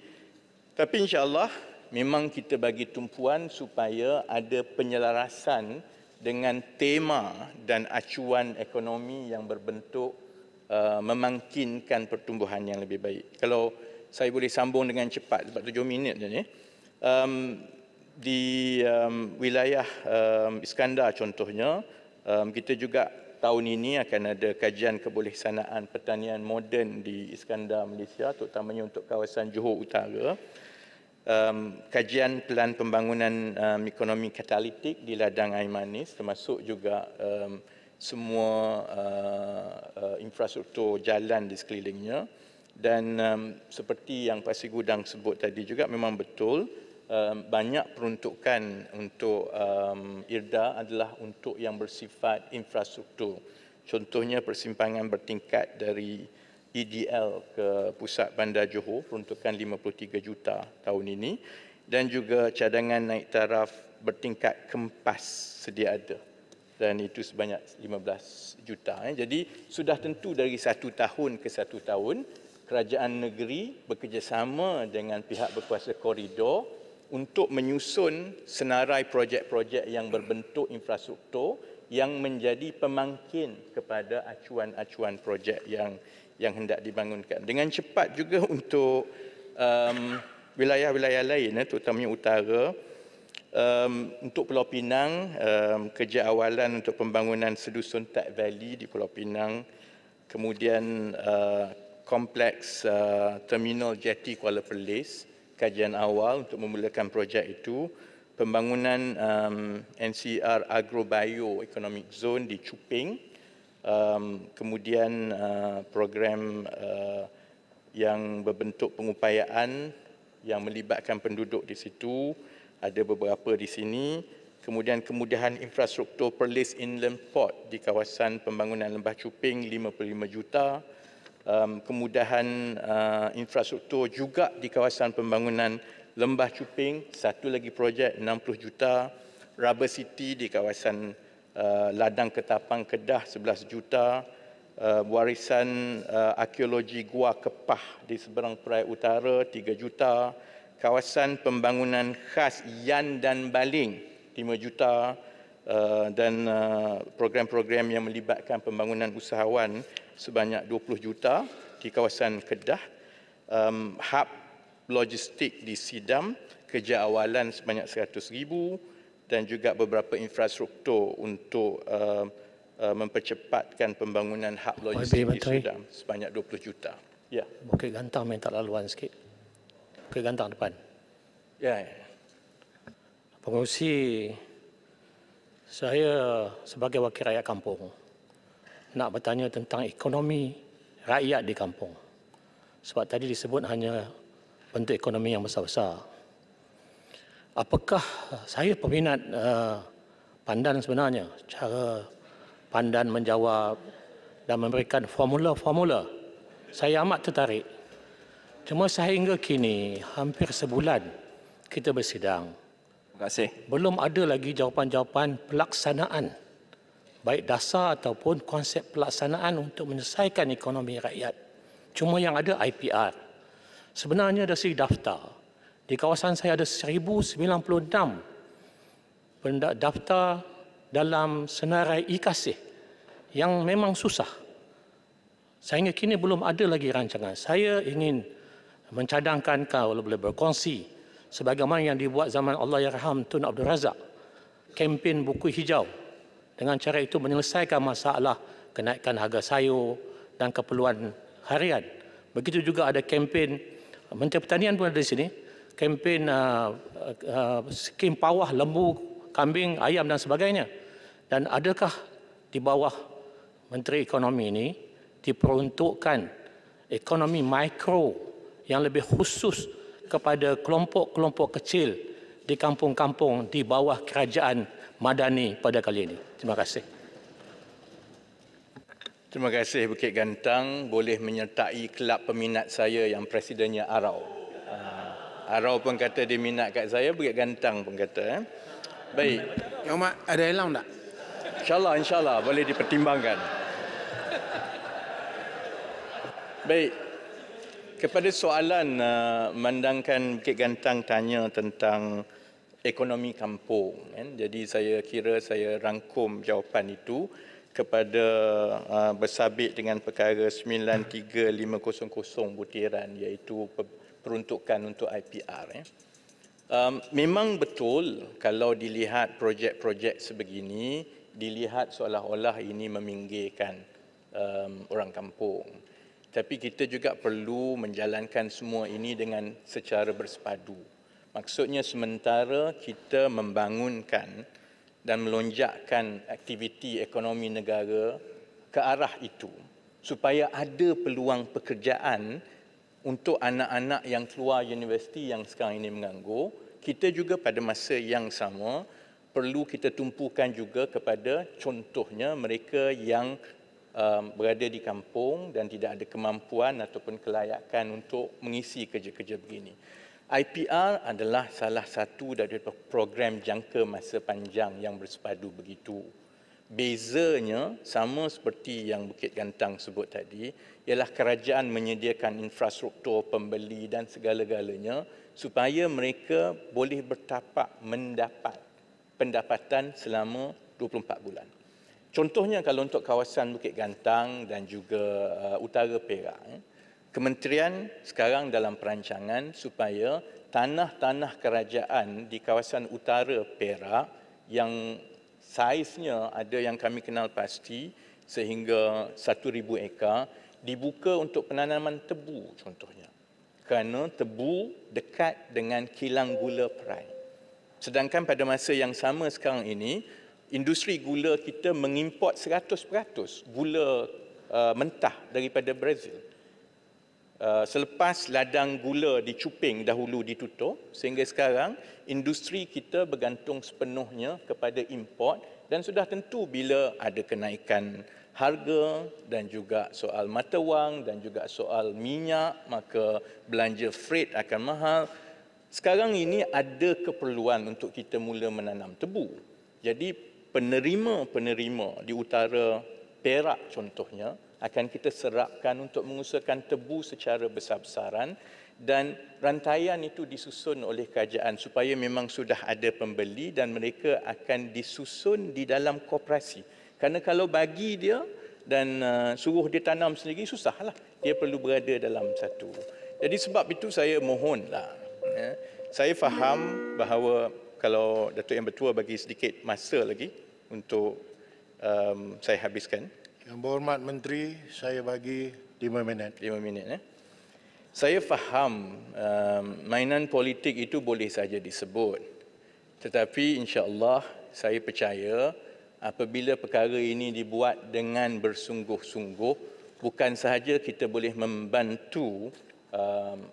tapi insya-Allah memang kita bagi tumpuan supaya ada penyelarasan dengan tema dan acuan ekonomi yang berbentuk memangkinkan pertumbuhan yang lebih baik. Kalau saya boleh sambung dengan cepat sebab 7 minit je ni. Di wilayah Iskandar contohnya, kita juga tahun ini akan ada kajian kebolehsanaan pertanian moden di Iskandar, Malaysia, terutamanya untuk kawasan Johor Utara. Kajian pelan pembangunan ekonomi katalitik di ladang air manis, termasuk juga semua infrastruktur jalan di sekelilingnya. Dan seperti yang Pak Sri Gudang sebut tadi juga, memang betul banyak peruntukan untuk IRDA adalah untuk yang bersifat infrastruktur. Contohnya persimpangan bertingkat dari EDL ke pusat bandar Johor, peruntukan 53 juta tahun ini, dan juga cadangan naik taraf bertingkat Kempas sedia ada, dan itu sebanyak 15 juta. Jadi sudah tentu dari satu tahun ke satu tahun, kerajaan negeri bekerjasama dengan pihak berkuasa koridor untuk menyusun senarai projek-projek yang berbentuk infrastruktur yang menjadi pemangkin kepada acuan-acuan projek yang hendak dibangunkan. Dengan cepat juga untuk wilayah-wilayah lain, terutamanya utara, untuk Pulau Pinang, kerja awalan untuk pembangunan Sedusun Tak Valley di Pulau Pinang, kemudian kompleks terminal jeti Kuala Perlis, kajian awal untuk memulakan projek itu, pembangunan NCR Agrobio Economic Zone di Chuping, kemudian program yang berbentuk pengupayaan yang melibatkan penduduk di situ, ada beberapa di sini, kemudian kemudahan infrastruktur Perlis Inland Port di kawasan pembangunan Lembah Chuping 55 juta, kemudahan infrastruktur juga di kawasan pembangunan Lembah Chuping, satu lagi projek 60 juta, Rubber City di kawasan Ladang Ketapang Kedah 11 juta, warisan arkeologi Gua Kepah di seberang Perai Utara 3 juta, kawasan pembangunan khas Yan dan Baling 5 juta, dan program-program yang melibatkan pembangunan usahawan sebanyak 20 juta di kawasan Kedah, hub logistik di Sidam, kerja awalan sebanyak 100,000 dan juga beberapa infrastruktur untuk mempercepatkan pembangunan hub logistik di Sidam sebanyak 20 juta. Ya. Bukit Gantang minta laluan sikit. Bukit Gantang depan. Ya. Pengurusi, saya sebagai wakil rakyat kampung nak bertanya tentang ekonomi rakyat di kampung. Sebab tadi disebut hanya bentuk ekonomi yang besar-besar. Apakah saya peminat Pandan sebenarnya, cara Pandan menjawab dan memberikan formula-formula. Saya amat tertarik. Cuma sehingga kini, hampir sebulan kita bersidang. Terima kasih. Belum ada lagi jawapan-jawapan pelaksanaan, baik dasar ataupun konsep pelaksanaan untuk menyelesaikan ekonomi rakyat Cuma yang ada IPR. Sebenarnya dari segi daftar, di kawasan saya ada 1096 daftar dalam senarai e-kasih yang memang susah. Sehingga kini belum ada lagi rancangan. Saya ingin mencadangkan kalau boleh berkongsi sebagaimana yang dibuat zaman Allahyarham Tun Abdul Razak, kempen buku hijau. Dengan cara itu menyelesaikan masalah kenaikan harga sayur dan keperluan harian. Begitu juga ada kempen Menteri Pertanian pun ada di sini, kempen skim pawah lembu, kambing, ayam dan sebagainya. Dan adakah di bawah Menteri Ekonomi ini diperuntukkan ekonomi mikro yang lebih khusus kepada kelompok-kelompok kecil di kampung-kampung di bawah kerajaan Madani pada kali ini? Terima kasih. Terima kasih Bukit Gantang boleh menyertai kelab peminat saya yang presidennya Arau. Arau pun kata dia minat kat saya, Bukit Gantang pun kata. Baik. Yang Mak, ada hilang tak? InsyaAllah boleh dipertimbangkan. Baik. Kepada soalan memandangkan Bukit Gantang tanya tentang ekonomi kampung. Jadi saya kira saya rangkum jawapan itu kepada bersabit dengan perkara 93500 butiran iaitu peruntukan untuk IPR. Memang betul kalau dilihat projek-projek sebegini, dilihat seolah-olah ini meminggirkan orang kampung. Tapi kita juga perlu menjalankan semua ini dengan secara bersepadu. Maksudnya sementara kita membangunkan dan melonjakkan aktiviti ekonomi negara ke arah itu supaya ada peluang pekerjaan untuk anak-anak yang keluar universiti yang sekarang ini menganggur, kita juga pada masa yang sama perlu kita tumpukan juga kepada contohnya mereka yang berada di kampung dan tidak ada kemampuan ataupun kelayakan untuk mengisi kerja-kerja begini. IPR adalah salah satu dari program jangka masa panjang yang bersepadu begitu. Bezanya sama seperti yang Bukit Gantang sebut tadi, ialah kerajaan menyediakan infrastruktur, pembeli dan segala-galanya supaya mereka boleh bertapak mendapat pendapatan selama 24 bulan. Contohnya kalau untuk kawasan Bukit Gantang dan juga utara Perak, Kementerian sekarang dalam perancangan supaya tanah-tanah kerajaan di kawasan utara Perak yang saiznya ada yang kami kenal pasti sehingga 1,000 ekar dibuka untuk penanaman tebu contohnya. Kerana tebu dekat dengan kilang gula Perai. Sedangkan pada masa yang sama sekarang ini, industri gula kita mengimport 100% gula mentah daripada Brazil. Selepas ladang gula di Cuping dahulu ditutup, sehingga sekarang industri kita bergantung sepenuhnya kepada import dan sudah tentu bila ada kenaikan harga dan juga soal mata wang dan juga soal minyak, maka belanja freight akan mahal. Sekarang ini ada keperluan untuk kita mula menanam tebu. Jadi penerima-penerima di utara Perak contohnya akan kita serapkan untuk mengusahakan tebu secara besar-besaran dan rantaian itu disusun oleh kerajaan supaya memang sudah ada pembeli dan mereka akan disusun di dalam koperasi. Kerana kalau bagi dia dan suruh dia tanam sendiri, susahlah. Dia perlu berada dalam satu. Jadi sebab itu saya mohonlah. Saya faham bahawa kalau Datuk Yang Bertua bagi sedikit masa lagi untuk saya habiskan. Yang Berhormat Menteri, saya bagi 5 minit. 5 minit. Saya faham mainan politik itu boleh saja disebut. Tetapi insya-Allah saya percaya apabila perkara ini dibuat dengan bersungguh-sungguh, bukan sahaja kita boleh membantu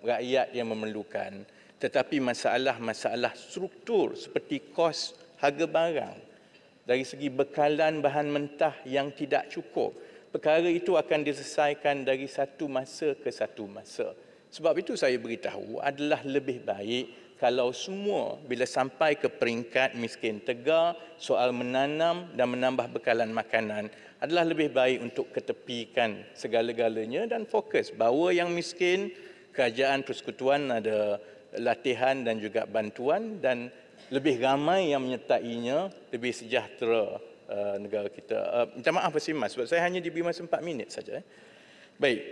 rakyat yang memerlukan, tetapi masalah-masalah struktur seperti kos harga barang, dari segi bekalan bahan mentah yang tidak cukup. Perkara itu akan diselesaikan dari satu masa ke satu masa. Sebab itu saya beritahu adalah lebih baik kalau semua bila sampai ke peringkat miskin tegar, soal menanam dan menambah bekalan makanan adalah lebih baik untuk ketepikan segala-galanya dan fokus bahawa yang miskin, kerajaan persekutuan ada latihan dan juga bantuan dan lebih ramai yang menyertainya, lebih sejahtera negara kita. Minta maaf Pak Simas, sebab saya hanya diberi masa 4 minit saja. Baik,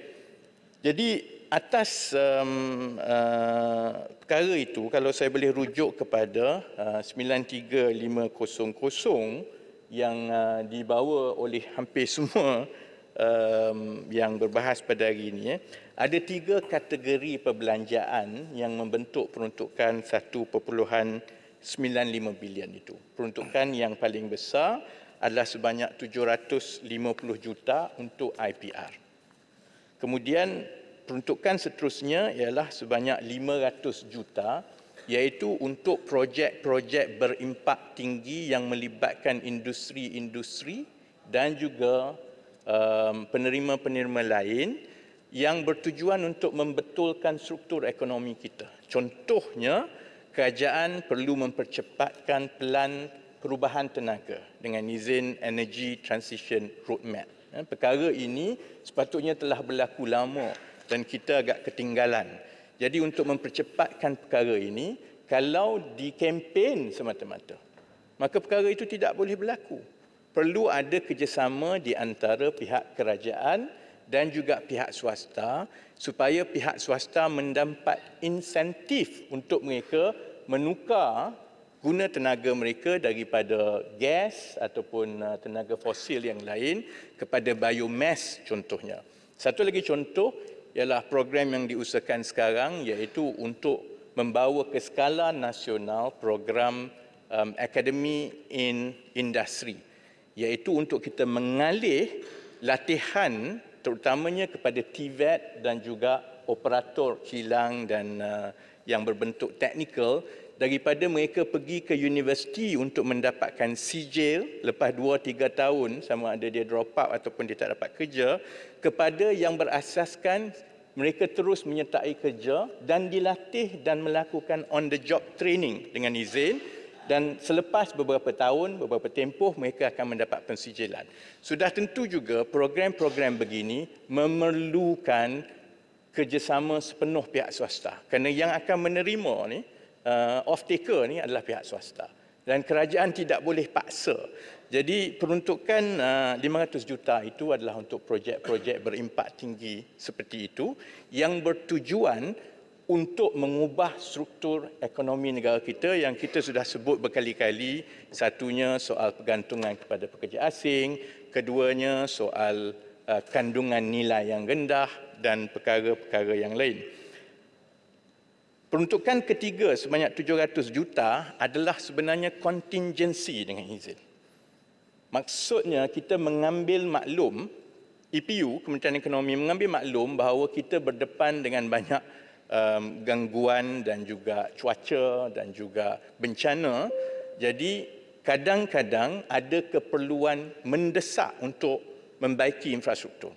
jadi atas perkara itu, kalau saya boleh rujuk kepada 93500 yang dibawa oleh hampir semua yang berbahas pada hari ini, ada 3 kategori perbelanjaan yang membentuk peruntukan 1.95 bilion itu. Peruntukan yang paling besar adalah sebanyak 750 juta untuk IPR. Kemudian peruntukan seterusnya ialah sebanyak 500 juta iaitu untuk projek-projek berimpak tinggi yang melibatkan industri-industri dan juga penerima-penerima lain yang bertujuan untuk membetulkan struktur ekonomi kita. Contohnya, kerajaan perlu mempercepatkan pelan perubahan tenaga dengan izin Energy Transition Roadmap. Perkara ini sepatutnya telah berlaku lama dan kita agak ketinggalan. Jadi untuk mempercepatkan perkara ini, kalau dikempen semata-mata, maka perkara itu tidak boleh berlaku. Perlu ada kerjasama di antara pihak kerajaan dan juga pihak swasta supaya pihak swasta mendapat insentif untuk mereka menukar guna tenaga mereka daripada gas ataupun tenaga fosil yang lain kepada biomass contohnya. Satu lagi contoh ialah program yang diusahakan sekarang iaitu untuk membawa ke skala nasional program Academy in Industry, iaitu untuk kita mengalih latihan terutamanya kepada TVET dan juga operator kilang dan yang berbentuk teknikal daripada mereka pergi ke universiti untuk mendapatkan sijil lepas 2-3 tahun sama ada dia drop out ataupun dia tak dapat kerja kepada yang berasaskan mereka terus menyertai kerja dan dilatih dan melakukan on the job training dengan izin dan selepas beberapa tahun, beberapa tempoh mereka akan mendapat pensijilan. Sudah tentu juga program-program begini memerlukan kerjasama sepenuh pihak swasta kerana yang akan menerima ni off-taker ni adalah pihak swasta dan kerajaan tidak boleh paksa. Jadi peruntukan 500 juta itu adalah untuk projek-projek berimpak tinggi seperti itu yang bertujuan untuk mengubah struktur ekonomi negara kita yang kita sudah sebut berkali-kali. Satunya soal pergantungan kepada pekerja asing, keduanya soal kandungan nilai yang rendah dan perkara-perkara yang lain. Peruntukan ketiga sebanyak 700 juta adalah sebenarnya kontingensi dengan izin. Maksudnya kita mengambil maklum, EPU, Kementerian Ekonomi mengambil maklum bahawa kita berdepan dengan banyak gangguan dan juga cuaca dan juga bencana. Jadi kadang-kadang ada keperluan mendesak untuk membaiki infrastruktur.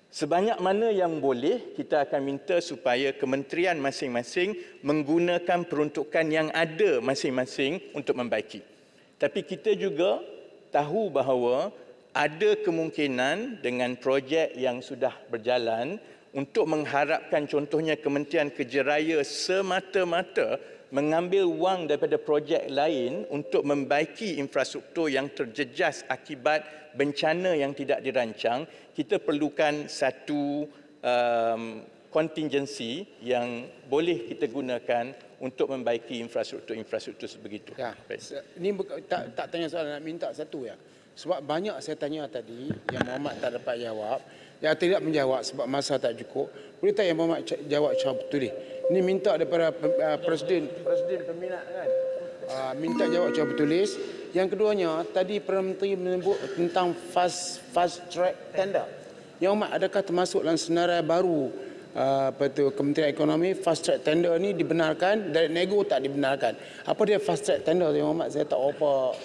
Sebanyak mana yang boleh, kita akan minta supaya kementerian masing-masing menggunakan peruntukan yang ada masing-masing untuk membaiki. Tapi kita juga tahu bahawa ada kemungkinan dengan projek yang sudah berjalan untuk mengharapkan contohnya Kementerian Kerja Raya semata-mata mengambil wang daripada projek lain untuk membaiki infrastruktur yang terjejas akibat bencana yang tidak dirancang. Kita perlukan satu kontingensi yang boleh kita gunakan untuk membaiki infrastruktur sebegitu. Ya. Ini tak tanya soalan, nak minta satu ya. Sebab banyak saya tanya tadi yang Muhammad tak dapat jawab, yang tidak menjawab sebab masa tak cukup. Boleh tak yang Muhammad jawab secara betul ni? Ini minta daripada Presiden peminat kan. Minta jawab secara bertulis. Yang keduanya, tadi Perdana Menteri menyebut tentang fast track tender. Yang Muhammad, adakah termasuk dalam senarai baru Kementerian Ekonomi fast track tender ni dibenarkan dan nego tak dibenarkan? Apa dia fast track tender Yang Muhammad? Saya tak apa.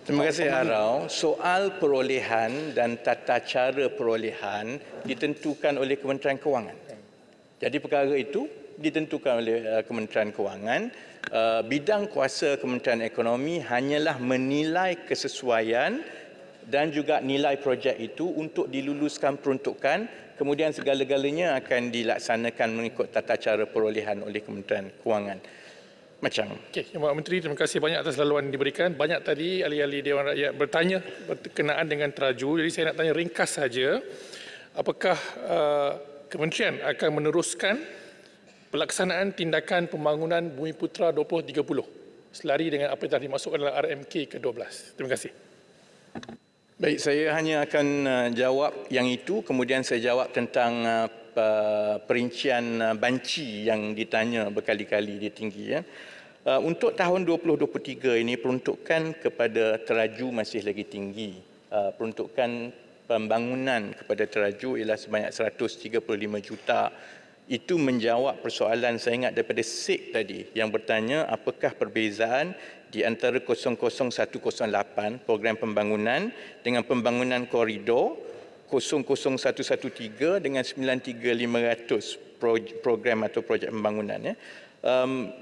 Terima kasih Arau. Soal perolehan dan tata cara perolehan ditentukan oleh Kementerian Kewangan. Jadi perkara itu ditentukan oleh Kementerian Kewangan. Bidang kuasa Kementerian Ekonomi hanyalah menilai kesesuaian dan juga nilai projek itu untuk diluluskan peruntukan, kemudian segala-galanya akan dilaksanakan mengikut tata cara perolehan oleh Kementerian Kewangan. Macam. Okey, Yang Berhormat Menteri, terima kasih banyak atas laluan yang diberikan. Banyak tadi ahli-ahli Dewan Rakyat bertanya berkenaan dengan teraju. Jadi saya nak tanya ringkas saja, apakah Kementerian akan meneruskan pelaksanaan tindakan pembangunan Bumiputera 2030 selari dengan apa yang telah dimasukkan dalam RMK ke-12. Terima kasih. Baik, saya hanya akan jawab yang itu, kemudian saya jawab tentang perincian banci yang ditanya berkali-kali di tinggi. Untuk tahun 2023 ini peruntukan kepada teraju masih lagi tinggi. Peruntukan pembangunan kepada teraju ialah sebanyak 135 juta. Itu menjawab persoalan saya ingat daripada SIK tadi yang bertanya apakah perbezaan di antara 00108 program pembangunan dengan pembangunan koridor, 00113 dengan 93500 program atau projek pembangunan.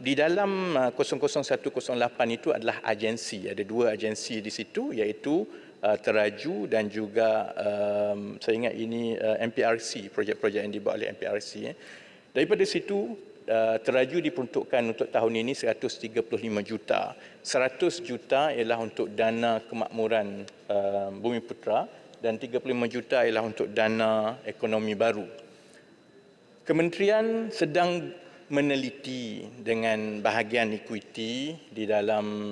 Di dalam 00108 itu adalah agensi, ada dua agensi di situ iaitu Teraju dan juga saya ingat ini MPRC, projek-projek yang dibuat oleh MPRC. Daripada situ Teraju diperuntukkan untuk tahun ini 135 juta. 100 juta ialah untuk dana kemakmuran Bumiputera dan 35 juta ialah untuk dana ekonomi baru. Kementerian sedang meneliti dengan bahagian equity di dalam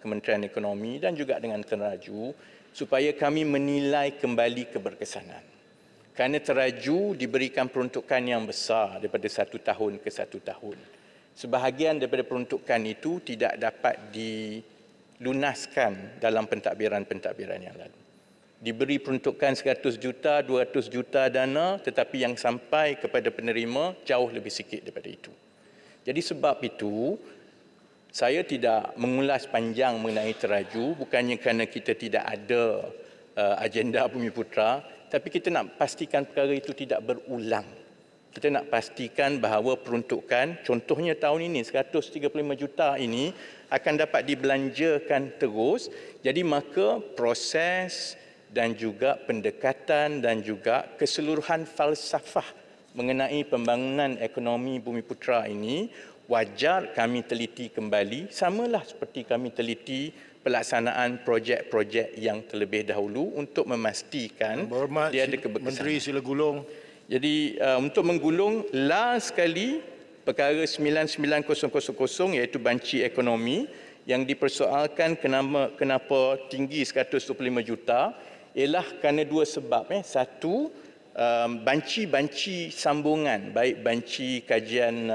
Kementerian Ekonomi dan juga dengan Teraju supaya kami menilai kembali keberkesanan. Kerana Teraju diberikan peruntukan yang besar daripada 1 tahun ke 1 tahun. Sebahagian daripada peruntukan itu tidak dapat dilunaskan dalam pentadbiran-pentadbiran yang lalu. Diberi peruntukan 100 juta, 200 juta dana tetapi yang sampai kepada penerima jauh lebih sikit daripada itu. Jadi sebab itu saya tidak mengulas panjang mengenai Teraju bukannya kerana kita tidak ada agenda Bumiputera, tapi kita nak pastikan perkara itu tidak berulang. Kita nak pastikan bahawa peruntukan, contohnya tahun ini 135 juta ini akan dapat dibelanjakan terus. Jadi maka proses dan juga pendekatan dan juga keseluruhan falsafah mengenai pembangunan ekonomi Bumiputera ini wajar kami teliti kembali, samalah seperti kami teliti pelaksanaan projek-projek yang terlebih dahulu untuk memastikan dia ada keberkesanan. Menteri sila gulung. Jadi untuk menggulung last sekali perkara 99000 iaitu banci ekonomi yang dipersoalkan kenapa tinggi 125 juta ialah kerana dua sebab. Satu, banci-banci sambungan, baik banci kajian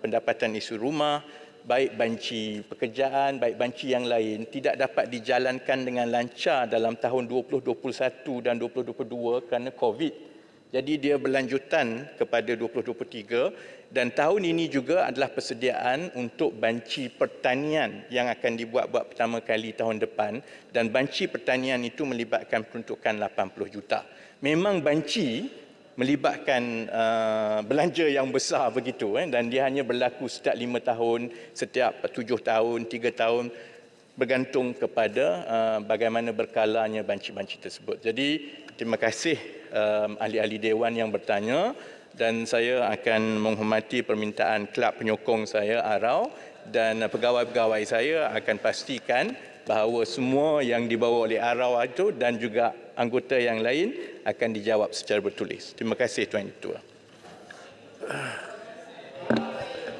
pendapatan isu rumah, baik banci pekerjaan, baik banci yang lain tidak dapat dijalankan dengan lancar dalam tahun 2021 dan 2022 kerana COVID. Jadi dia berlanjutan kepada 2023 dan tahun ini juga adalah persediaan untuk banci pertanian yang akan dibuat pertama kali tahun depan dan banci pertanian itu melibatkan peruntukan 80 juta. Memang banci melibatkan belanja yang besar begitu dan dia hanya berlaku setiap 5 tahun, setiap 7 tahun, 3 tahun bergantung kepada bagaimana berkalanya banci-banci tersebut. Jadi terima kasih ahli-ahli Dewan yang bertanya dan saya akan menghormati permintaan kelab penyokong saya ARAU dan pegawai-pegawai saya akan pastikan bahawa semua yang dibawa oleh ARAU itu dan juga anggota yang lain akan dijawab secara bertulis. Terima kasih Tuan Ketua.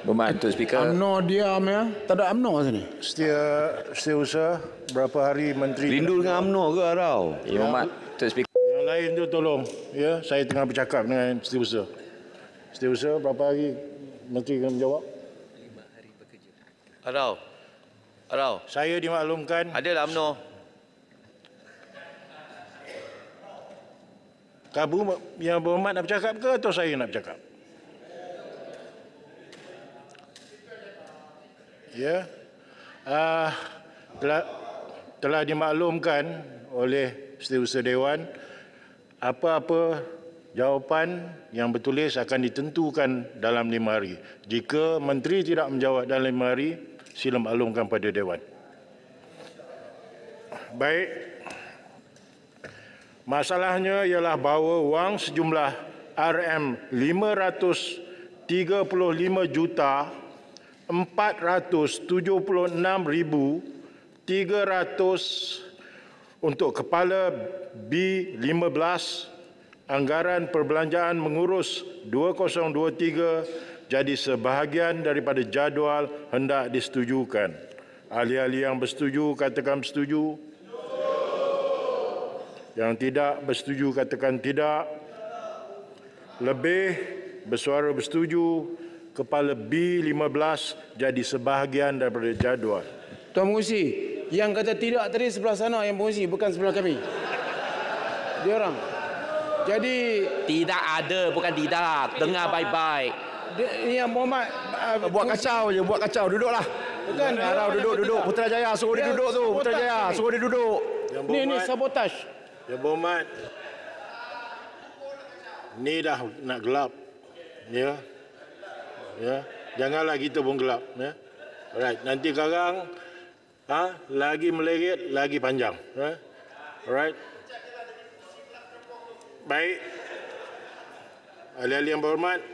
Berhormat Tuan Speaker. UMNO diam ya. Tak ada UMNO sini. Setiausaha berapa hari Menteri... Rindu dengan UMNO ke Arau? Ya, Berhormat Tuan Speaker. Yang lain tu tolong. Ya, saya tengah bercakap dengan Setiausaha. Setiausaha berapa hari Menteri akan menjawab? 5 hari bekerja. Arau. Saya dimaklumkan... Adalah UMNO. Kabu yang berhormat nak bercakap ke atau saya nak bercakap? Ya. Telah dimaklumkan oleh Setiausaha Dewan apa-apa Jawapan yang bertulis akan ditentukan dalam 5 hari. Jika menteri tidak menjawab dalam 5 hari, sila maklumkan pada Dewan. Baik. Masalahnya ialah bahawa wang sejumlah RM535,476,300 untuk kepala B15 anggaran perbelanjaan mengurus 2023 jadi sebahagian daripada jadual hendak disetujukan. Ahli-ahli yang bersetuju katakan bersetuju. Yang tidak bersetuju katakan tidak. Lebih bersuara bersetuju, kepala B15 jadi sebahagian daripada jadual. Tuan Pengerusi, yang kata tidak tadi sebelah sana yang pengerusi, bukan sebelah kami. Dia orang. Jadi tidak ada, bukan tidak. Dengar baik-baik. Yang Muhammad buat kacau je, buat kacau. Duduklah. Bukan. Duduk. Putrajaya suruh dia duduk tu. Putrajaya suruh dia duduk. Ni sabotaj. Yang berhormat. Ni dah nak gelap. Ya. Ya. Janganlah kita pun gelap, ya. Alright, nanti sekarang lagi meleret, lagi panjang, ya. Alright. Baik. Ahli-ahli yang berhormat.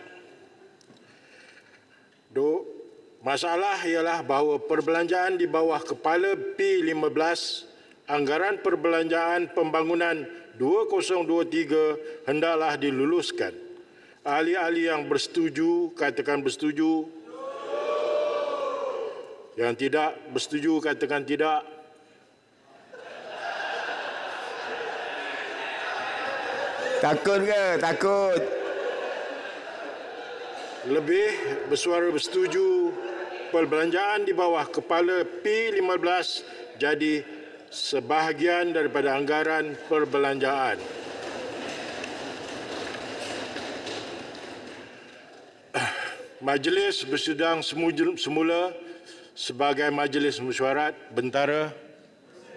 Masalah ialah bahawa perbelanjaan di bawah kepala P15 anggaran perbelanjaan pembangunan 2023 hendaklah diluluskan. Ahli-ahli yang bersetuju katakan bersetuju. Yang tidak bersetuju katakan tidak. Takut ke? Takut. Lebih bersuara bersetuju perbelanjaan di bawah kepala P15 jadi sebahagian daripada anggaran perbelanjaan. Majlis bersidang semula sebagai majlis mesyuarat bentara